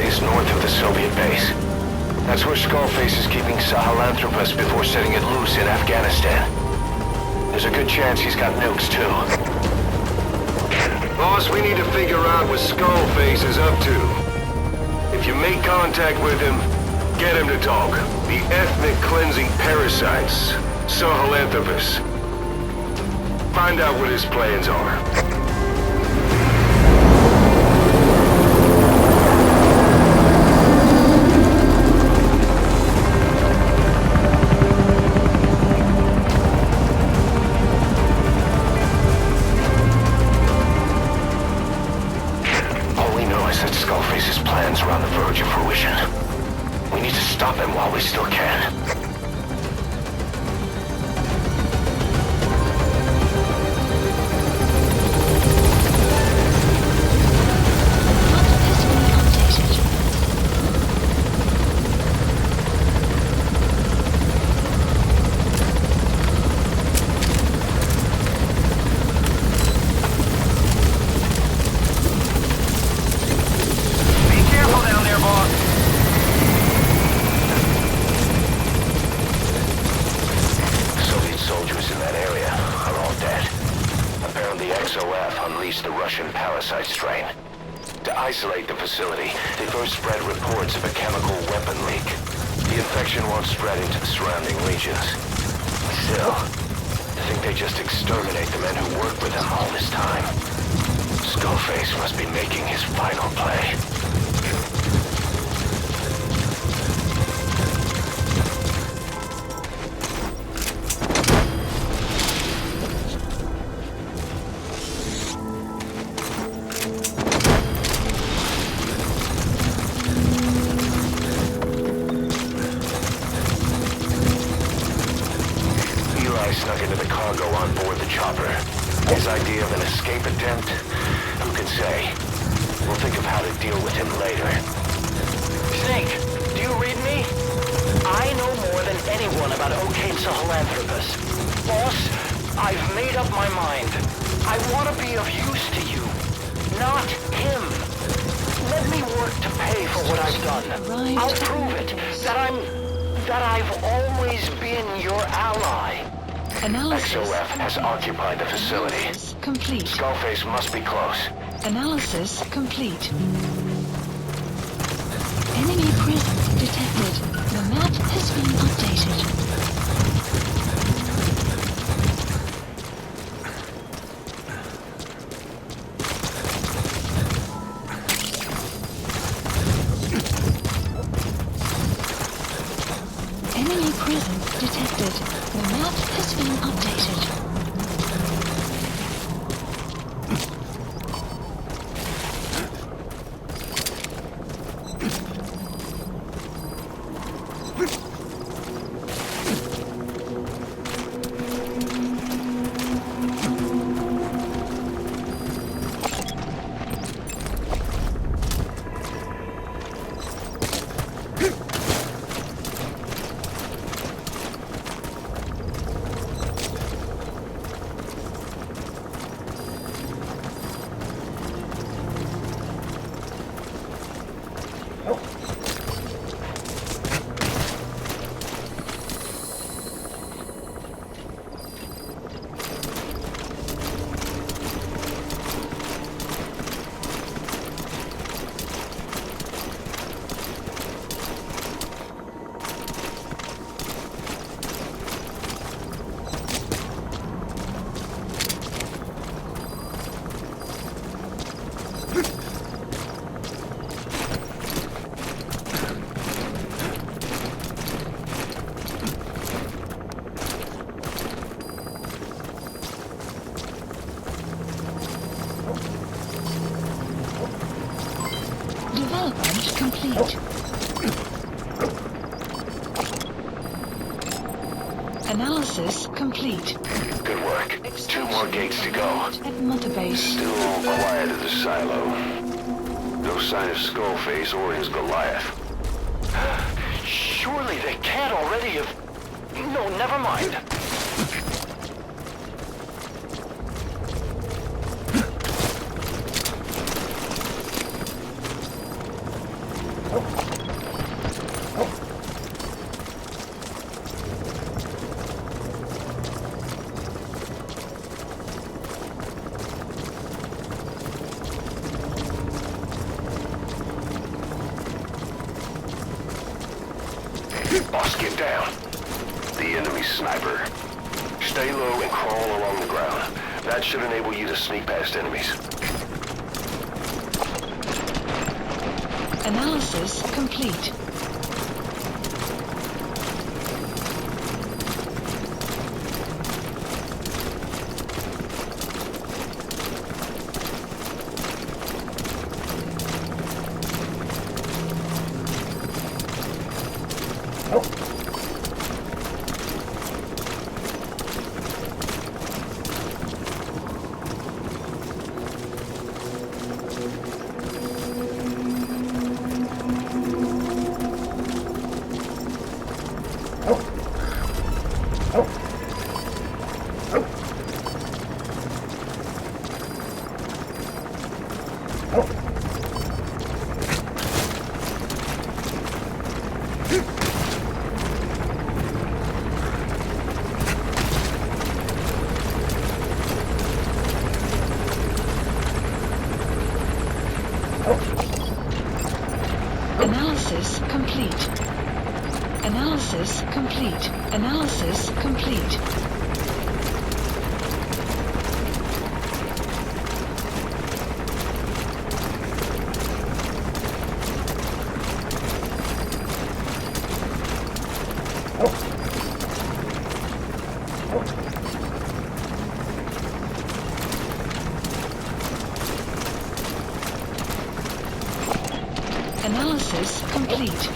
is north of the Soviet base. That's where Skullface is keeping Sahelanthropus before setting it loose in Afghanistan. There's a good chance he's got nukes, too. Boss, we need to figure out what Skullface is up to. If you make contact with him, get him to talk. The ethnic cleansing parasites, Sahelanthropus. Find out what his plans are. Skullface's plans are on the verge of fruition. We need to stop him while we still can. The Russian parasite strain. To isolate the facility, they first spread reports of a chemical weapon leak. The infection won't spread into the surrounding regions. Still, I think they just exterminate the men who worked with them all this time. Skullface must be making his final play. Snuck into the cargo on board the chopper. His idea of an escape attempt? Who can say? We'll think of how to deal with him later. Snake, do you read me? I know more than anyone about OK Sahelanthropus. Boss, I've made up my mind. I want to be of use to you, not him. Let me work to pay for what I've done. I'll prove it, that I've always been your ally. XOF has occupied the facility. Complete. Skullface must be close. Analysis complete. Enemy presence detected. The map has been updated. Enemy presence detected. The map has been updated. Development complete. Analysis complete. Good work. 2 more gates to go. At Mother Base. Still quiet at the silo. No sign of Skullface or his Goliath. Surely they can't already have... No, never mind. Boss, get down. The enemy sniper. Stay low and crawl along the ground. That should enable you to sneak past enemies. Analysis complete. Analysis complete. Analysis complete. Analysis complete. Analysis complete.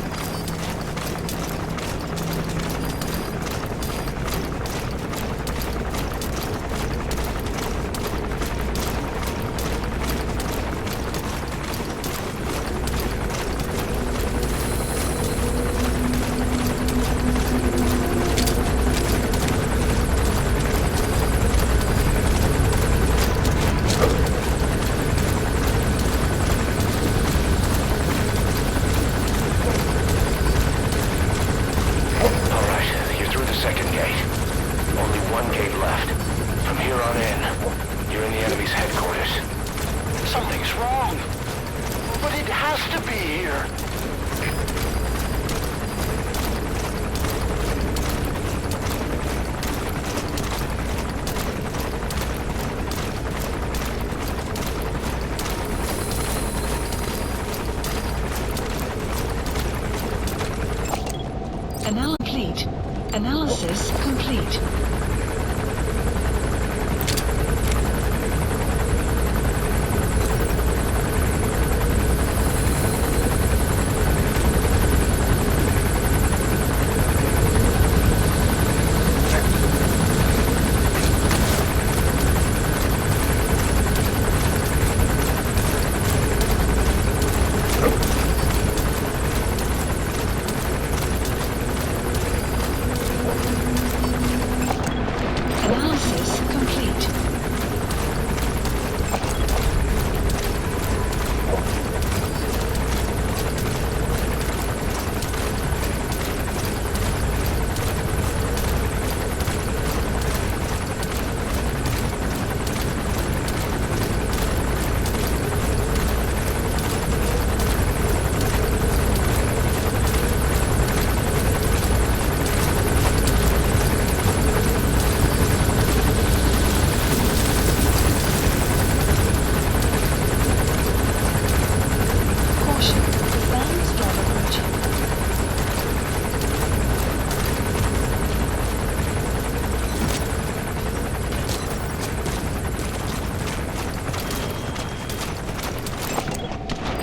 Something's wrong. But it has to be here. Analysis complete.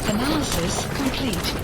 Analysis complete.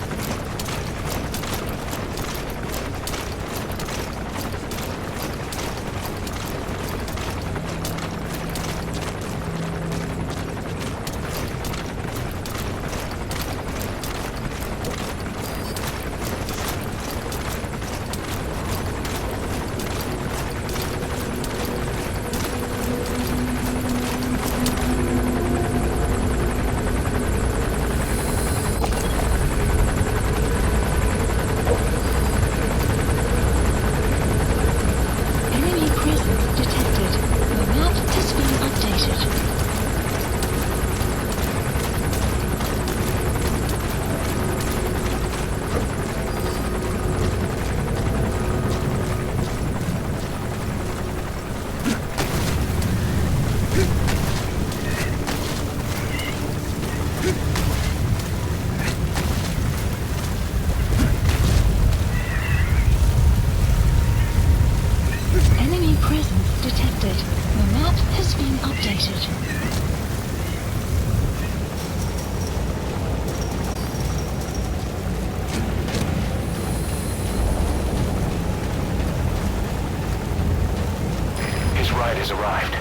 has arrived.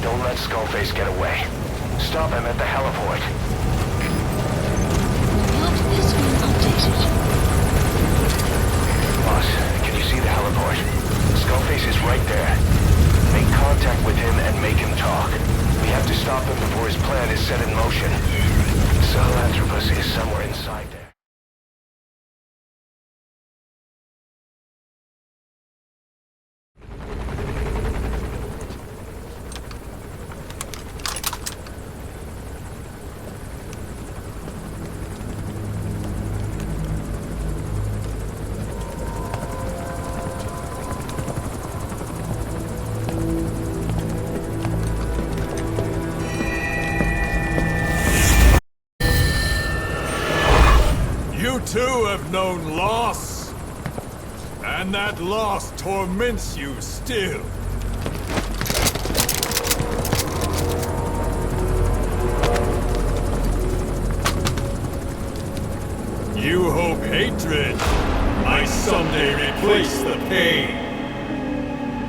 Don't let Skullface get away. Stop him at the heliport. The map has been updated. Boss, can you see the heliport? Skullface is right there. Make contact with him and make him talk. We have to stop him before his plan is set in motion. Sahelanthropus is somewhere inside there. You too have known loss, and that loss torments you still. You hope hatred might someday replace the pain,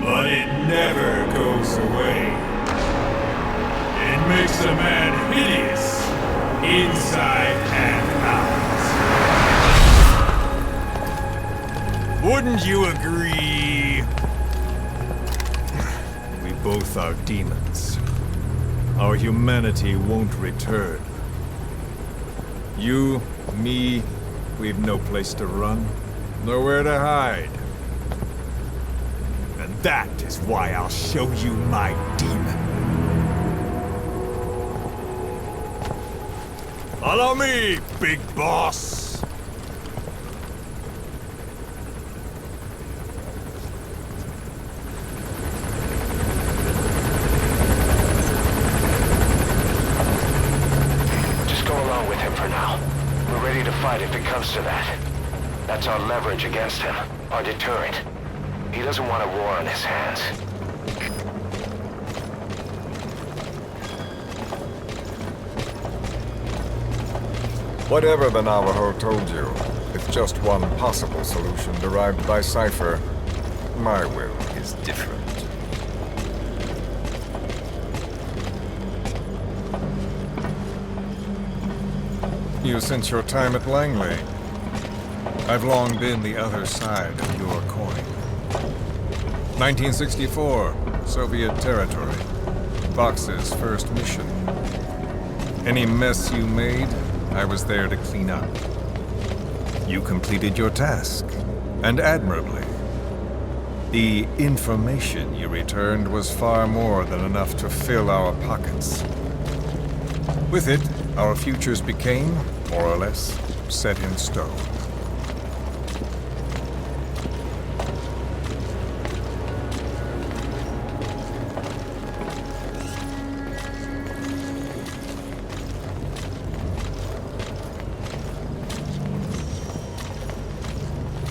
but it never goes away. It makes a man hideous, inside and out. Wouldn't you agree? We both are demons. Our humanity won't return. You, me, we've no place to run, nowhere to hide. And that is why I'll show you my demon. Follow me, big boss! If it comes to that. That's our leverage against him, our deterrent. He doesn't want a war on his hands. Whatever the Navajo told you, it's just one possible solution derived by Cypher. My will is different. You since your time at Langley. I've long been the other side of your coin. 1964, Soviet territory. Vox's first mission. Any mess you made, I was there to clean up. You completed your task, and admirably. The information you returned was far more than enough to fill our pockets. With it, our futures became, more or less, set in stone.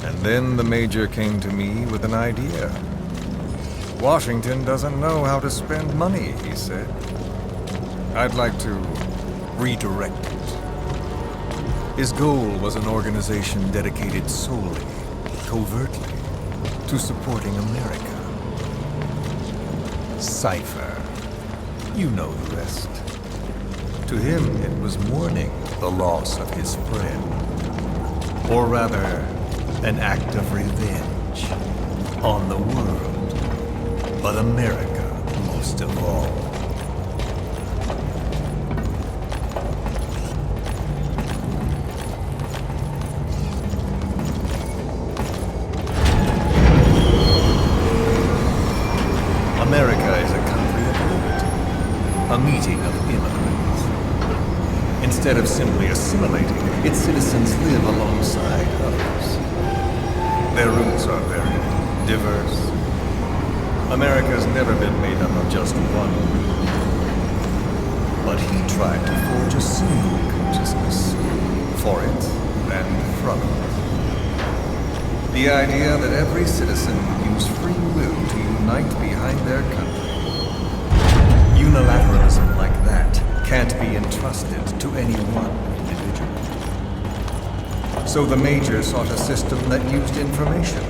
And then the Major came to me with an idea. Washington doesn't know how to spend money, he said. I'd like to redirect it. His goal was an organization dedicated solely, covertly, to supporting America. Cypher. You know the rest. To him, it was mourning the loss of his friend. Or rather, an act of revenge on the world, but America most of all. America is a country of liberty, a meeting of immigrants. Instead of simply assimilating, its citizens live alongside others. Their roots are very diverse. America's never been made up of just one group. But he tried to forge a single consciousness, for it and from it. The idea that every citizen would use free will to unite behind their country. Unilateralism like that can't be entrusted to any one individual. So the Major sought a system that used information,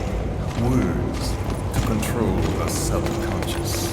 words, to control the subconscious.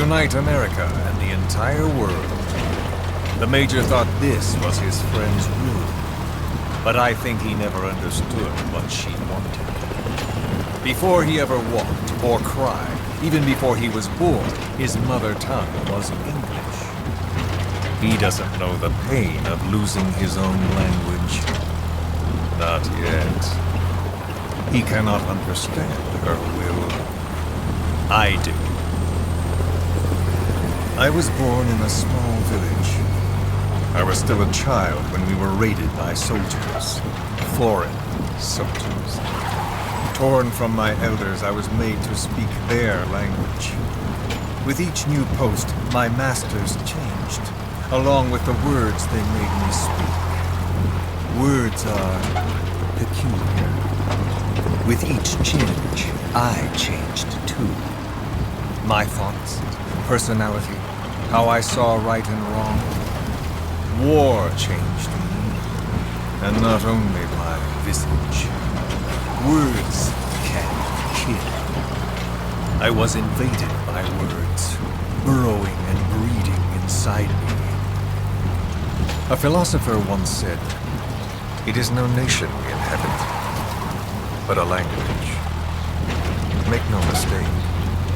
unite America and the entire world. The Major thought this was his friend's rule, but I think he never understood what she wanted. Before he ever walked or cried, even before he was born, his mother tongue was English. He doesn't know the pain of losing his own language. Not yet. He cannot understand her will. I do. I was born in a small village. I was still a child when we were raided by soldiers. Foreign soldiers. Torn from my elders, I was made to speak their language. With each new post, my masters changed, along with the words they made me speak. Words are peculiar. With each change, I changed too. My thoughts, personality, how I saw right and wrong. War changed me, and not only my visage. Words can kill. I was invaded by words, burrowing and breeding inside me. A philosopher once said, "It is no nation in heaven, but a language." Make no mistake,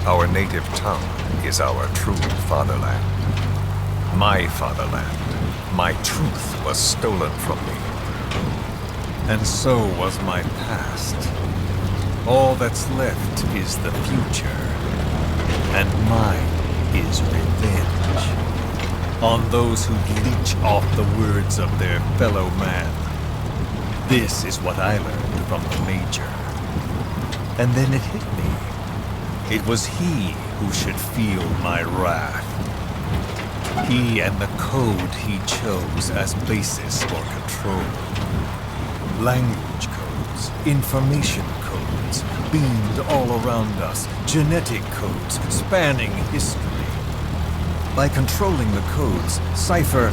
our native tongue is our true fatherland. My fatherland, my truth was stolen from me. And so was my past. All that's left is the future. And mine is revenge. On those who leech off the words of their fellow man. This is what I learned from the Major. And then it hit me. It was he who should feel my wrath. He and the code he chose as basis for control. Language codes, information codes, beamed all around us, genetic codes spanning history. By controlling the codes, Cypher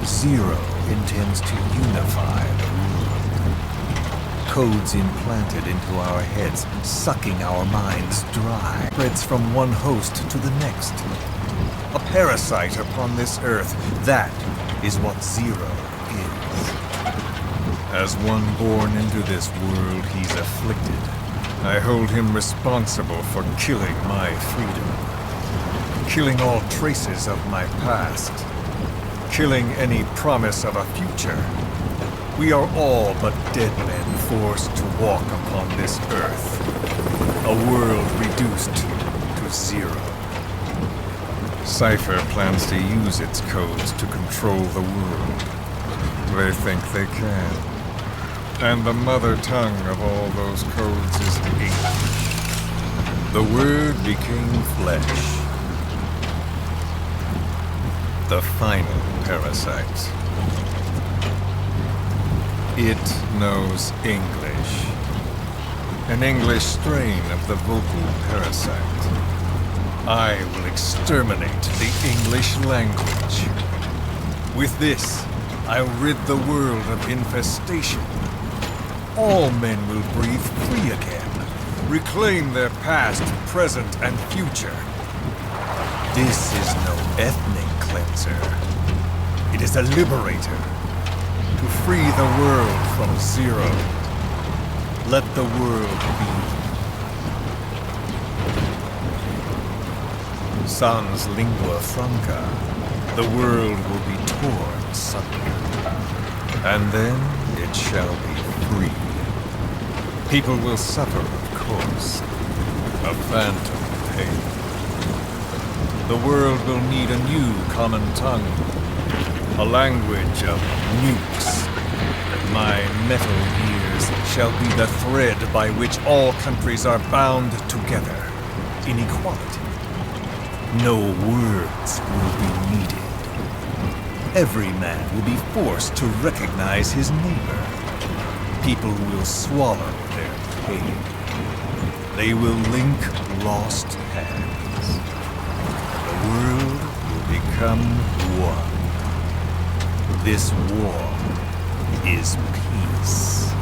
Zero intends to unify the world. Codes implanted into our heads, sucking our minds dry, spreads from one host to the next. A parasite upon this earth, that is what Zero is. As one born into this world, he's afflicted. I hold him responsible for killing my freedom. Killing all traces of my past. Killing any promise of a future. We are all but dead men forced to walk upon this earth. A world reduced to zero. Cypher plans to use its codes to control the world. They think they can. And the mother tongue of all those codes is English. The Word became flesh. The final parasite. It knows English. An English strain of the vocal parasite. I will exterminate the English language. With this, I'll rid the world of infestation. All men will breathe free again, reclaim their past, present, and future. This is no ethnic cleanser. It is a liberator. To free the world from Zero. Let the world be. Sans lingua franca, the world will be torn asunder. And then it shall be free. People will suffer, of course. A phantom pain. The world will need a new common tongue. A language of nukes. My metal ears shall be the thread by which all countries are bound together. In equality. No words will be needed. Every man will be forced to recognize his neighbor. People will swallow their pain. They will link lost hands. The world will become one. This war is peace.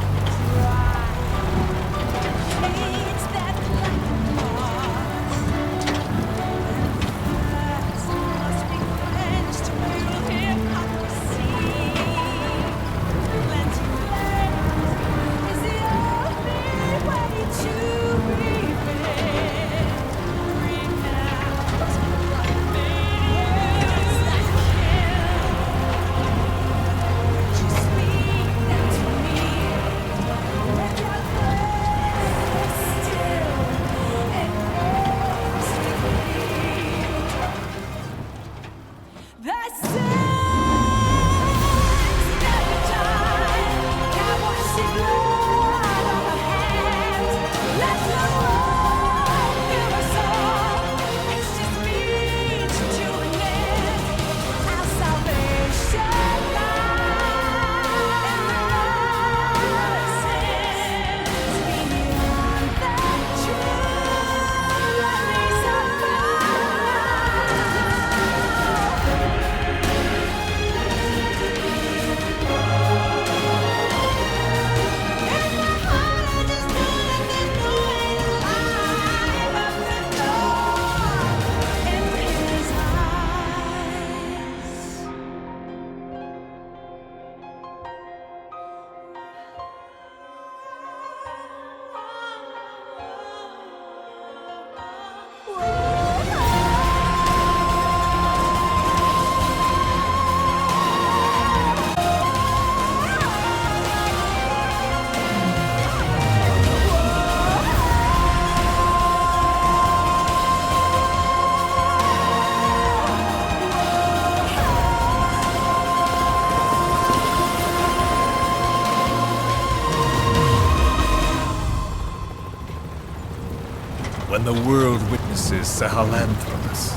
and the world witnesses Sahelanthropus.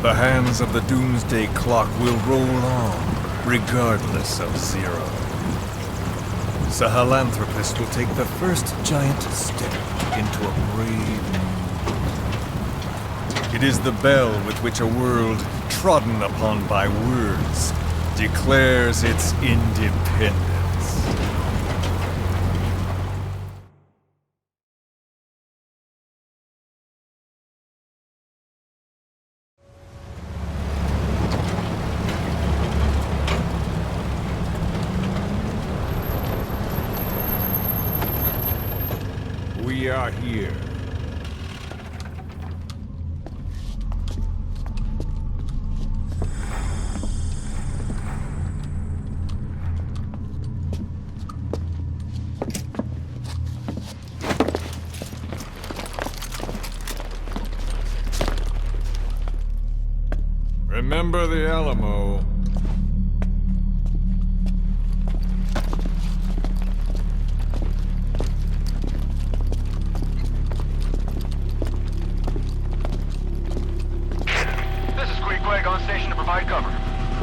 The hands of the Doomsday Clock will roll on, regardless of Zero. Sahelanthropus will take the first giant step into a brave new. It is the bell with which a world trodden upon by words declares its independence. We are here. Remember the Alamo. On station to provide cover.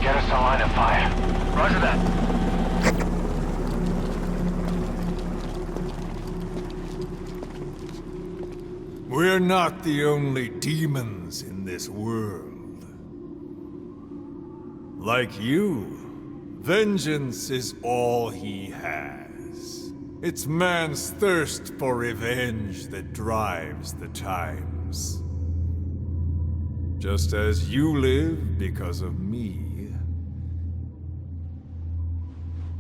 Get us a line of fire. Roger that. We're not the only demons in this world. Like you, vengeance is all he has. It's man's thirst for revenge that drives the times. Just as you live because of me,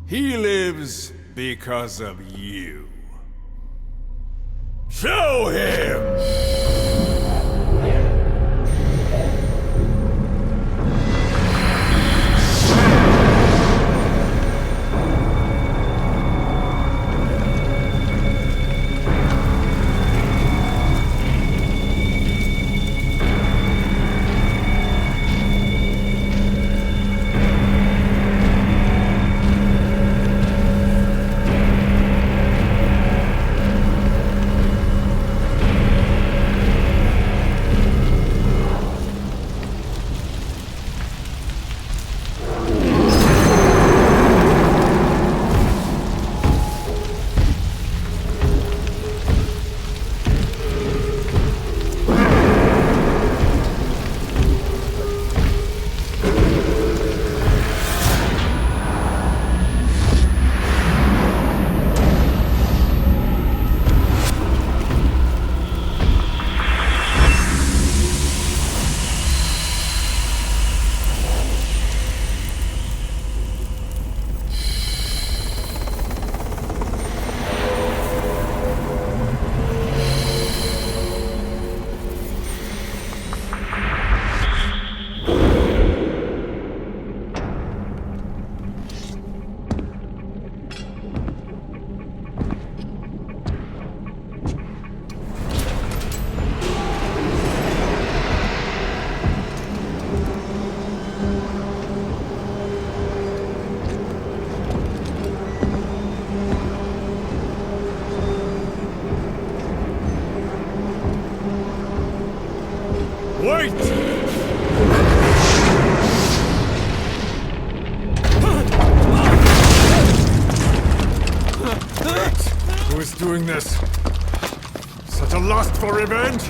he lives because of you. Show him! Wait! Who is doing this? Such a lust for revenge?